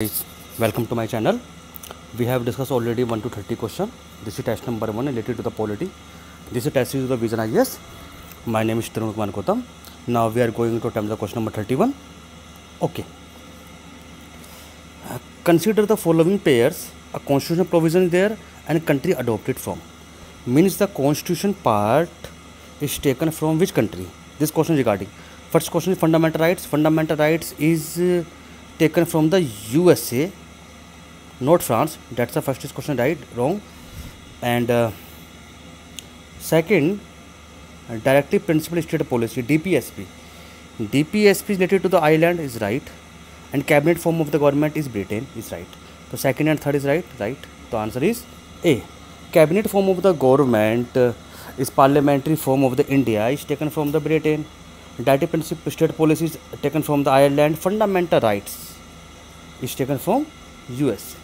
Guys, welcome to my channel. We have discussed already 1 to 30 question. This is test number 1 related to the polity. This is test series of the Vision IAS. My name is Tarun Kumar Gautam. Now we are going to attempt the question number 31. Okay. Consider the following pairs. A constitutional provision is there and country adopted from. Means the constitution part is taken from which country? This question is regarding. First question is fundamental rights. Fundamental rights is taken from the USA, not France. That's the first question, right? Wrong. And second, directive principal state policy, DPSP. DPSP is related to the island, is right. And cabinet form of the government is Britain, is right. So second and third is right. The answer is A. Cabinet form of the government is parliamentary form of the India is taken from the Britain. Directive principal state policy is taken from the Ireland. Fundamental rights is taken from US.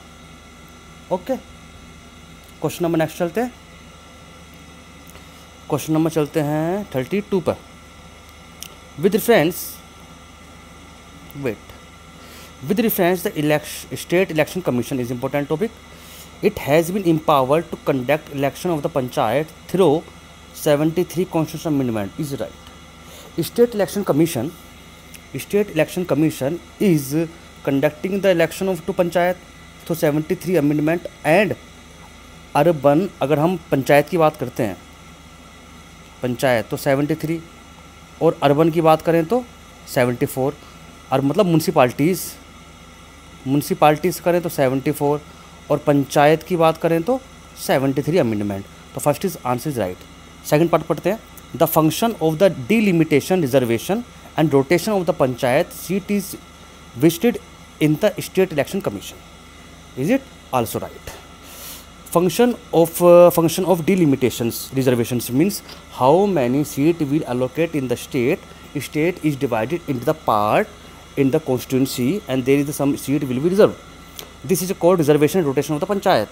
Okay. Question number next चलते हैं. Question number चलते हैं 32 पर. With reference the state election commission is important topic. It has been empowered to conduct election of the panchayat through 73 constitutional amendment is right. State election commission is conducting the election of two panchayat तो 73 amendment and urban. अगर हम पंचायत की बात करते हैं पंचायत तो 73 और urban की बात करें तो 74 और मतलब म्यूनसिपाल्टीज़ करें तो 74 और पंचायत की बात करें तो 73 अमेंडमेंट. तो first is answer is right. Second part पढ़ते हैं. The function of the delimitation reservation and rotation of the panchayat seat is visited in the state election commission. Is it also right? Function of delimitations reservations means how many seat will allocate in the state is divided into the part in the constituency and there is some seat will be reserved. This is called reservation and rotation of the panchayat.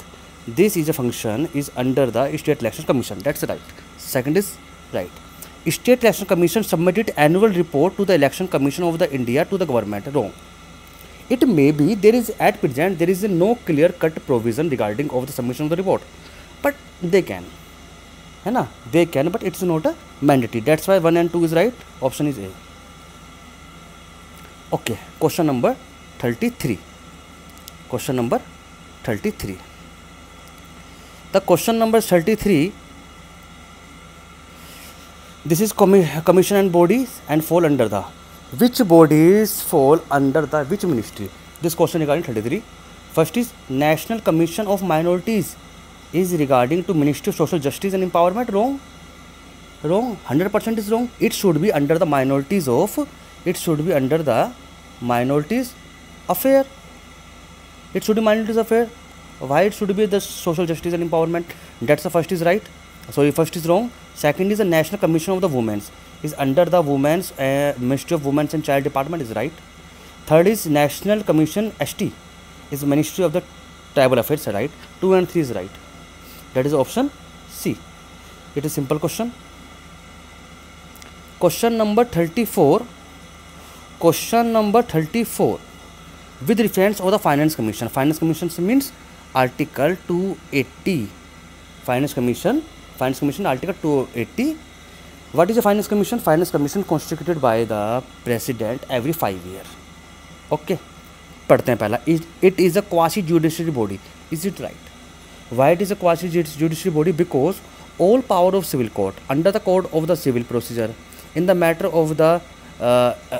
This is a function is under the state election commission. That's right. Second is right. State election commission submitted annual report to the election commission of the India to the government. Wrong. It may be there is at present there is no clear cut provision regarding of the submission of the report, but they can, है ना, they can, but it's not a mandatory. That's why 1 and 2 is right. Option is A. Okay, question number 33. Question number 33. The question number 33. This is commission and bodies and fall under the. Which bodies fall under the which ministry? This question regarding 33. First is National Commission of Minorities is regarding to Ministry of Social Justice and Empowerment. Wrong. 100% is wrong. It should be under the minorities affair. It should be minorities affair. Why it should be the social justice and empowerment? That's the first is right. So first is wrong. Second is the National Commission of the Women's is under the Women's Ministry of Women's and Child Department is right. Third is National Commission ST is Ministry of the Tribal Affairs, right. 2 and 3 is right. That is option C. It is simple question. Question number 34. With reference of the Finance Commission. Finance Commission means Article 280. Finance Commission Article 280. What is a Finance Commission? Finance Commission constituted by the President every 5 years. Okay. पढ़ते हैं पहला. It is a quasi judiciary body. Is it right? Why it is a quasi judiciary body? Because all power of civil court under the code of the civil procedure in the matter of the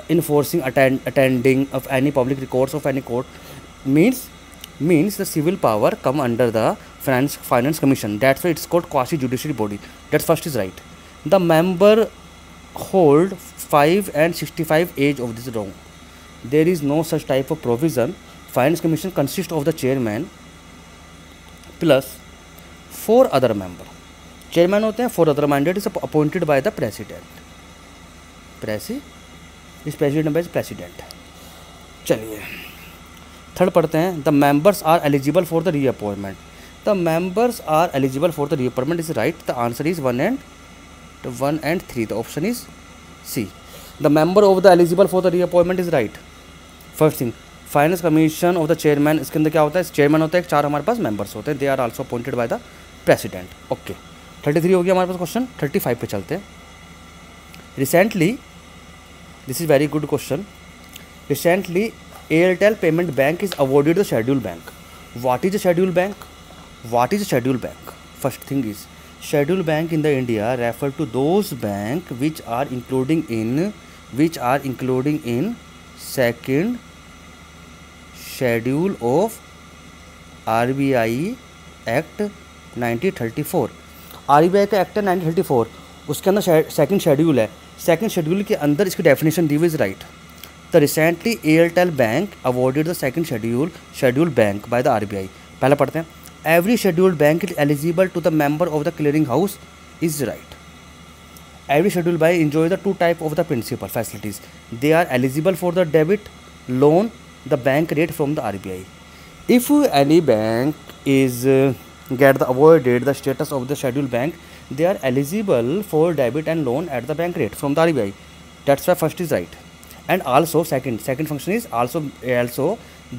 enforcing attending of any public recourse of any court means the civil power come under the Finance Commission. That's why it's called quasi judiciary body. That first is right. The member hold 5 and 65 age of this. Wrong. There is no such type of provision. Finance Commission consists of the chairman plus 4 other member. Chairman होते हैं 4 other mandate is appointed by the president. President by president. चलिए third पढ़ते हैं. The members are eligible for the reappointment. The members are eligible for the reappointment is right. The answer is 1 and 3. The option is C. The member of the eligible for the reappointment is right. First thing, finance commission of the chairman, इसके अंदर क्या होता है, chairman होता है, 4 हमारे पास members होते हैं, they are also appointed by the president. Okay 33 हो गया हमारे पास क्वेश्चन। 35 पे चलते हैं। Recently, this is very good question, recently Airtel payment bank is awarded the schedule bank. What is a schedule bank? What is a schedule bank? First thing is schedule bank in the India refer to those bank which are including in second schedule of RBI Act 1934। RBI का act है 1934, उसके अंदर second schedule है। Second schedule के अंदर इसकी definition दी हुई is right. The recently Airtel bank awarded the second schedule bank by the RBI। पहले पढ़ते हैं। Every scheduled bank is eligible to the member of the clearing house is right. Every scheduled bank enjoys the two type of the principal facilities. They are eligible for the debit loan, the bank rate from the RBI. If any bank is get the awarded the status of the scheduled bank, they are eligible for debit and loan at the bank rate from the RBI. That's why first is right. And also second function is also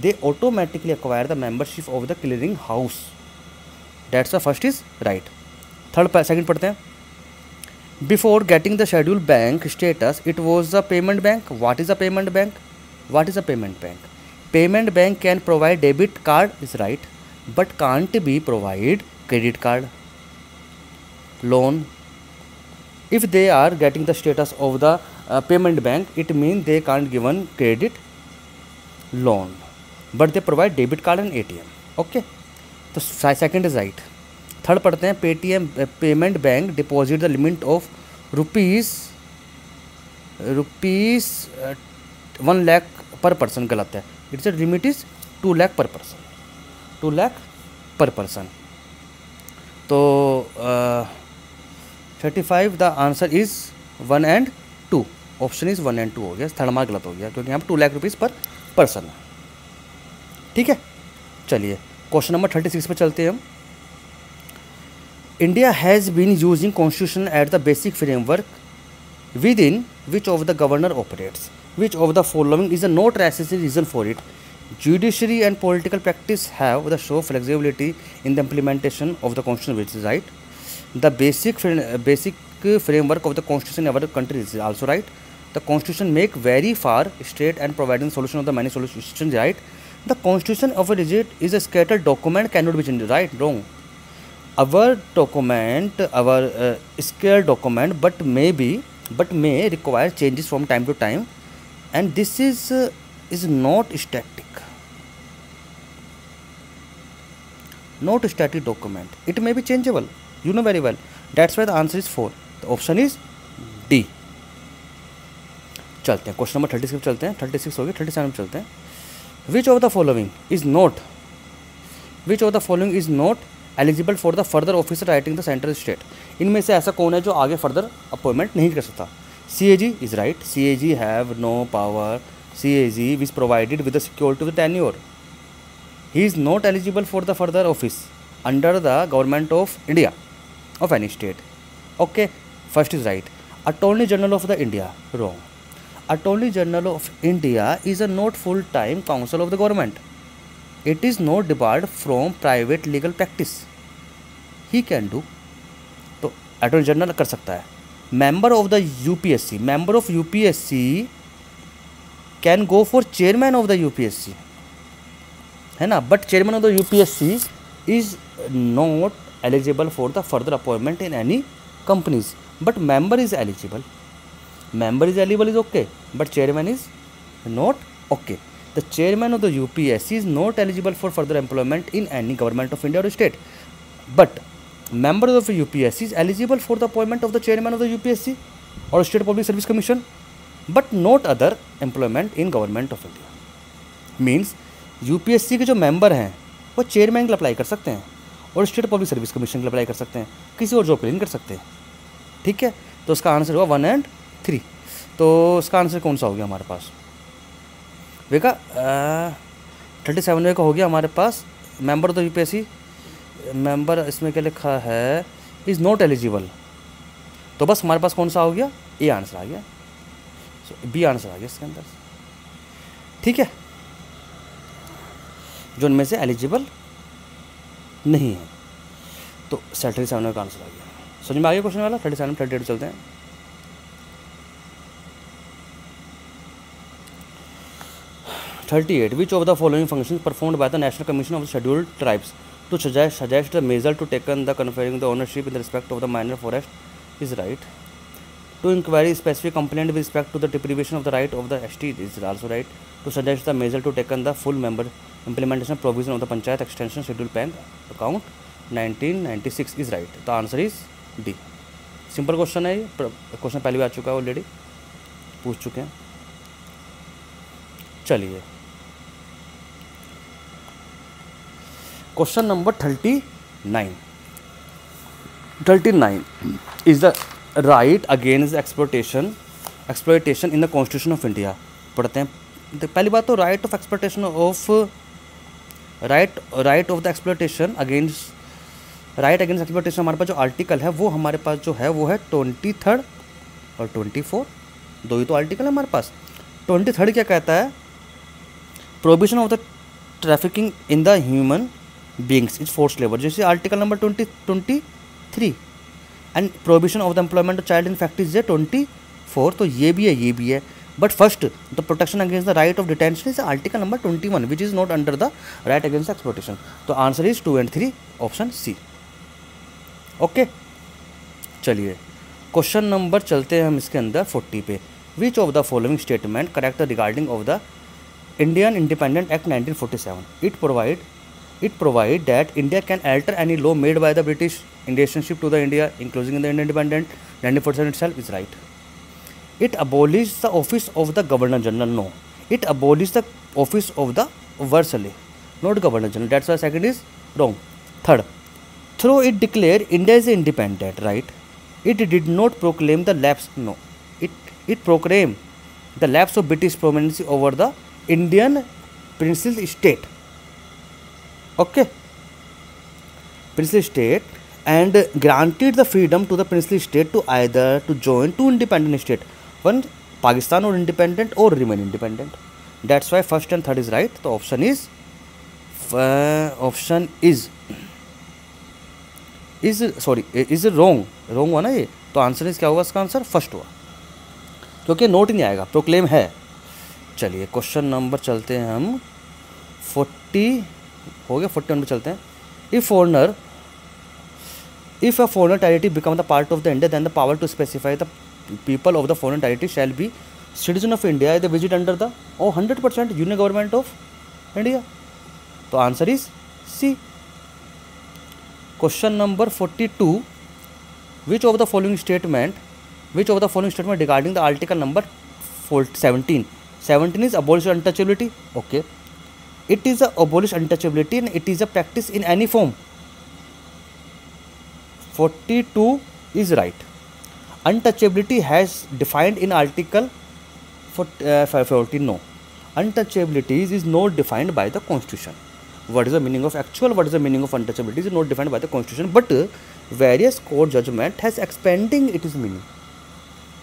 they automatically acquire the membership of the clearing house. That's why first is right. Second पढ़ते हैं। Before getting the scheduled bank status, it was a payment bank. What is a payment bank? What is a payment bank? Payment bank can provide debit card is right, but can't be provide credit card, loan. If they are getting the status of the payment bank, it means they can't given credit, loan, but they provide debit card and ATM. Okay, तो second is right. Third पढ़ते हैं। Paytm payment bank deposit the limit of rupees 1 lakh पर person, गलत है। It's limit is 2 lakh पर person, 2 lakh पर person. तो 35 the answer is 1 and 2। Option is 1 and 2 हो गया। थर्ड मार्क गलत हो गया क्योंकि यहाँ पर 2 लाख रुपीज़ पर पर्सन है। ठीक है, चलिए क्वेश्चन नंबर 36 पे चलते हैं हम। India has been using constitution at the basic framework with in which of the governor operates. Which of the following is a not necessary reason for it. Judiciary and political practice have the show flexibility in the implementation of the constitution which is right. The basic framework of the constitution in our country is also right. The constitution make very far straight and providing solution of the many solution right. The constitution of a rigid is a scattered document, cannot be changed. Right? Wrong. Our document, scattered document, but may require changes from time to time, and this is not static. Not static document. It may be changeable. You know very well. That's why the answer is 4. The option is D. चलते हैं question number 36 चलते हैं। 36 हो गया। 37 में चलते हैं। Which of the following is not eligible for the further officer writing the central state? इनमें से ऐसा कौन है जो आगे फर्दर अपॉइंटमेंट नहीं कर सकता? CAG is right. CAG have no power. CAG is provided with the security of the tenure. He is not eligible for the further office under the government of India of any state. Okay, first is right. Attorney General of the India, wrong. Attorney General of India is a not full-time counsel of the government. It is not debarred from private legal practice. He can do. तो Attorney General कर सकता है। Member of the UPSC, member of UPSC can go for chairman of the UPSC, है ना? But chairman of the UPSC is not eligible for the further appointment in any companies. But member is eligible. Member is eligible is okay, but chairman is not okay. The chairman of the UPSC is not eligible for further employment in any government of India or state, but member of the UPSC is eligible for the appointment of the chairman of the UPSC or State Public Service Commission, but not other employment in government of India. Means UPSC के जो member हैं वो chairman के लिए apply कर सकते हैं और स्टेट पब्लिक सर्विस कमीशन के लिए अप्लाई कर सकते हैं, किसी और जॉब के लिए नहीं कर सकते। ठीक है, तो उसका आंसर हुआ 1 and 3। तो इसका आंसर कौन सा हो गया हमारे पास? देखा 37 का हो गया हमारे पास। Member of the UPSC, member इसमें क्या लिखा है, इज़ नॉट एलिजिबल। तो बस हमारे पास कौन सा हो गया? ए आंसर आ गया, बी आंसर आ गया इसके अंदर। ठीक है, जो उनमें से एलिजिबल नहीं है। तो 37 का आंसर आ गया। समझ में आ गया क्वेश्चन वाला? 37 38 चलते हैं। 38 which of the following function performed by the national commission of the scheduled tribes to suggest the measure to taken the conferring the ownership in the respect of the minor forest is right, to inquiry specific complaint with respect to the deprivation of the right of the ST is also right, to suggest the measure to taken the full member implementation provision of the panchayat extension schedule bank account 1996 is right. The answer is D. Simple question है ये, question पहले भी आ चुका है, already पूछ चुके हैं। चलिए question number 39 is the right against exploitation in the constitution of India. पढ़ते हैं। पहली बात तो right of exploitation of right of the exploitation against exploitation हमारे पास जो आर्टिकल है वो हमारे पास जो है वो है 23 और 24, दो ही तो आर्टिकल है हमारे पास। 23 क्या कहता है? Prohibition of the trafficking in the human beings is forced labour, जैसे article number 23। And prohibition of the employment of child in factories है 24, तो ये भी है। But first the protection against the right of detention is article number 21 which is not under the right against exploitation. तो answer is 2 and 3 option C. Okay चलिए question number चलते हैं हम इसके अंदर 40 पे। विच of the following statement correct regarding of the Indian independent act 1947? It provide that India can alter any law made by the British in relationship to the India, including the Independent 1947 itself is right. It abolished the office of the Governor General. No, it abolished the office of the Viceroy, not Governor General. That's why second is wrong. Third, though it declared India is independent, right? It did not proclaim the lapse. No, it proclaimed the lapse of British prominence over the Indian princely state. Okay, princely state, and granted the freedom to the princely state to either to join two independent state, one Pakistan or independent or remain independent. That's why first and third is right. The option is wrong हुआ ना ये। तो answer is क्या होगा इसका answer? First हुआ, क्योंकि note ही नहीं आएगा, प्रोक्लेम है। चलिए क्वेश्चन नंबर चलते हैं हम 40 हो गया, 41 पे चलते हैं। If a foreign territory become the part of the India, then the power to specify the people of the foreign territory shall be citizen of India. They visit under the 100% union government of India. तो answer is C. Question number 42 which of the following statement regarding the article number 17 is abolish untouchability. Okay, it is a abolish untouchability and it is a practice in any form. 42 is right. Untouchability has defined in article 14. No, untouchability is not defined by the constitution. What is the meaning of what is the meaning of untouchability is not defined by the constitution, but various court judgment has expanding its meaning.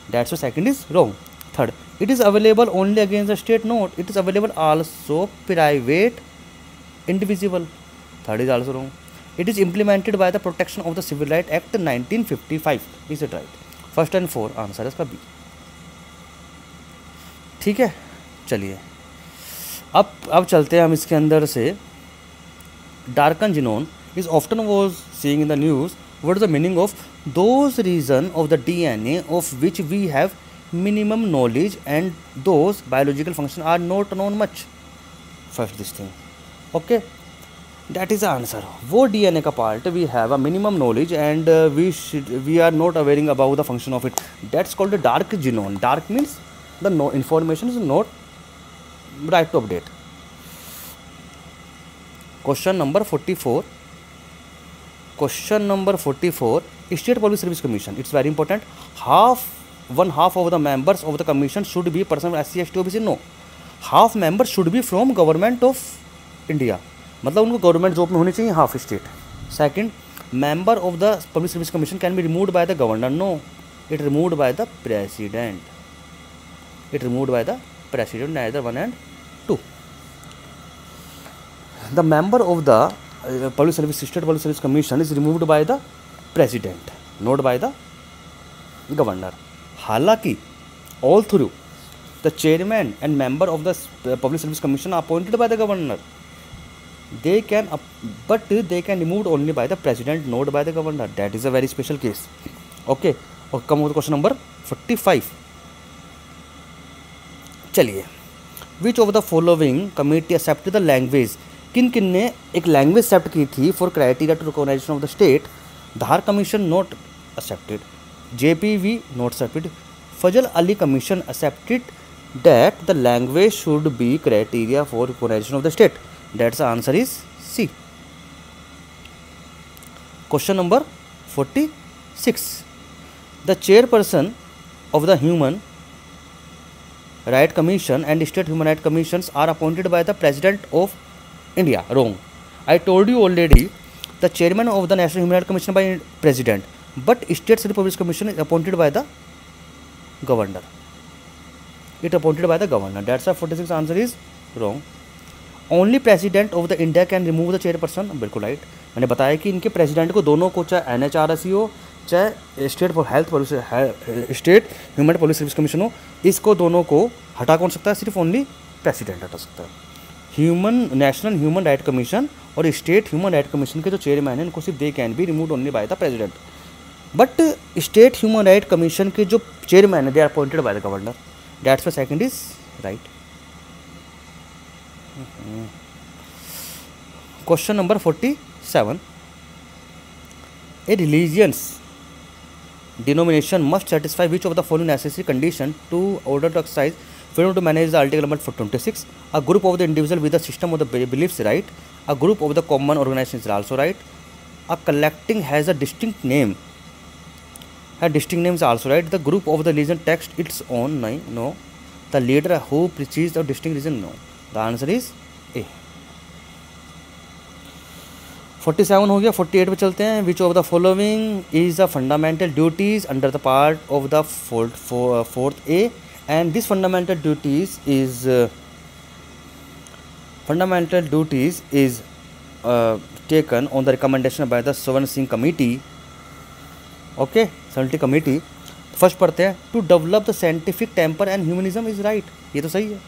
That's why second is wrong. Third, it is available only against the state. No, it is available also private indivisible. Third is also wrong. It is implemented by the Protection of the Civil Rights Act 1955. Is it right? First and four answer है इसका B. ठीक है चलिए अब चलते हैं हम इसके अंदर से। Dark genome is often was seeing in the news. What is the meaning of those region of the DNA of which we have minimum knowledge and those biological functions are not known much. First this thing, okay, that is the answer. वो DNA का part we have a minimum knowledge and we are not aware about the function of it. That's called the dark genome. Dark means the information is not right to update. Question number 44. State Public Service Commission. It's very important. One half of the members of the commission should be person of SC ST OBC. No, half members should be from government of India. मतलब उनको government job में होनी चाहिए, half state. Second, member of the public service commission can be removed by the governor. No, it removed by the president. Neither 1 and 2. the member of the public service state public service commission is removed by the president, not by the governor. हालांकि all through the chairman and member of the public service commission are appointed by the governor. They can but they can removed only by the president, not by the governor. That is a very special case. Okay, और कम होता question number 45. चलिए, which of the following committee accepted the language, किन किन ने एक language accept की थी for criteria to recognization of the state. Dhar commission not accepted, JPV not accepted, Fazal Ali commission accepted that the language should be criteria for recognization of the state. That's answer is C. Question number 46. The chairperson of the human Right Commission and State Human Rights Commissions are appointed by the President of India. Wrong. I told you already, the chairman of the National Human Rights Commission by President, but State Republic Commission is appointed by the Governor. It appointed by the Governor. That's why 46 answer is wrong. Only President of the India can remove the chairperson. बिल्कुल right. मैंने बताया कि इनके president को दोनों को, चाहे NHRC हो चाहे state for health state human public service commission हो, इसको दोनों को हटा कौन सकता है? सिर्फ ओनली प्रेसिडेंट हटा सकता है. नेशनल ह्यूमन राइट कमीशन और स्टेट ह्यूमन राइट कमीशन के जो चेयरमैन हैं इनको सिर्फ they can be remove only by the president. But state human right commission के जो चेयरमैन है they are appointed by the governor. That's why second is right. Question number 47. A religious denomination must satisfy which of the following necessary condition to order to exercise freedom to manage the article number 26. A group of the individual with a system of the beliefs right. A group of the common organization is also right. A collecting has a distinct name. A distinct name is also right. The group of the religion text its own. No. The leader who preaches the distinct religion. No. The answer is A. 47 हो गया. 48 पे चलते हैं. Which of the following is the fundamental duties under the part of the fourth A, and this fundamental duties is taken on the recommendation by the Swaran Singh committee. Okay, समिति committee. First पढ़ते हैं. To develop the scientific temper and humanism is right. ये तो सही है.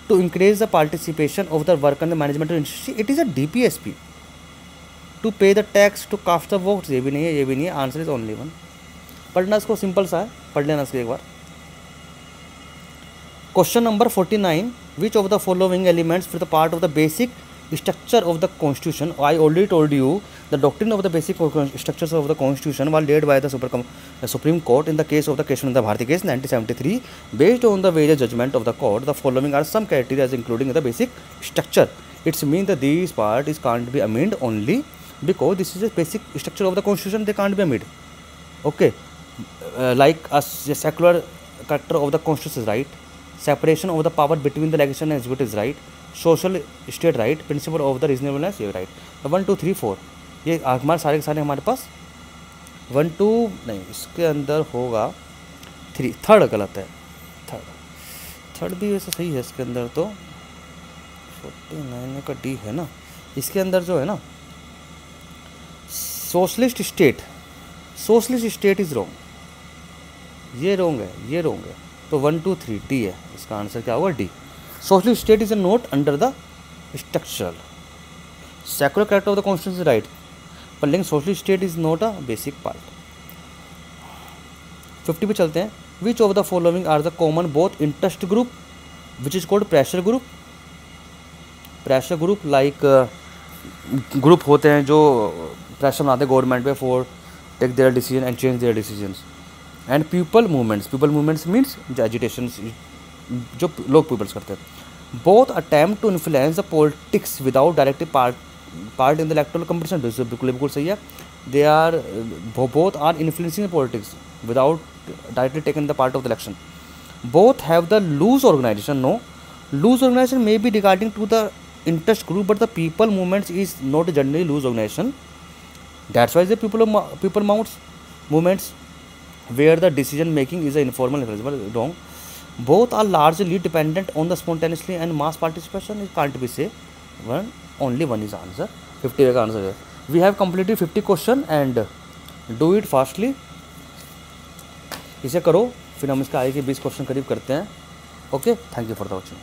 To increase the participation of the work and the management industry, it is a DPSP. To pay the tax to cast the votes, ये भी नहीं है, ये भी नहीं है. Answer is only one. पढ़ना इसको सिंपल सा है, पढ़ लेना इसको एक बार. Question number 49. Which of the following elements for the part of the basic structure of the constitution. I already told you the doctrine of the basic structures of the constitution was laid by the supreme court in the case of the Keshavananda Bharti case 1973. Based on the various judgement of the court, the following are some criteria including the basic structure. It's mean that this part is can't be amend only because this is a basic structure of the constitution, they can't be amended. Okay, like a secular character of the constitution is right. Separation of the power between the legislature and executive is right. Social state right. Principle of the reasonableness ये right. 1 2 3 4 ये हमारे सारे के सारे हमारे पास 1 2 नहीं, इसके अंदर होगा 3. थर्ड गलत है. थर्ड भी वैसे सही है. इसके अंदर तो 49 का D है ना. इसके अंदर जो है ना सोशलिस्ट स्टेट इज रॉन्ग. ये रॉन्ग है, ये रॉन्ग है. तो 1 2 3 D है. इसका आंसर क्या होगा? D. Socialist state is not under the structural. Secular character of the constitution is right, पर लेकिन socialist state is not a basic part. 50 पे चलते हैं. Which of the following are the common both interest group which is called pressure group. Pressure group like group होते हैं जो pressure बनाते हैं गवर्नमेंट पे for take their decision and change their decisions. And people movements means जो agitation जो लोग peoples करते हैं. Both attempt to influence the politics without directive part in the electoral competition. बिल्कुल सही है. They are both are influencing the politics without directly taking the part of the election. Both have the loose organisation. No, loose organisation may be regarding to the interest group, but the people movements is not generally loose organization. That's why the people movements where the decision making is a informal influence. Wrong. Both are largely dependent on the spontaneously and mass participation. It can't be say one only one is answer, 50 का answer है। We have completed 50 question and do it fastly. इसे करो, फिर हम इसका आगे के 20 question करीब करते हैं। Okay, thank you for the watching.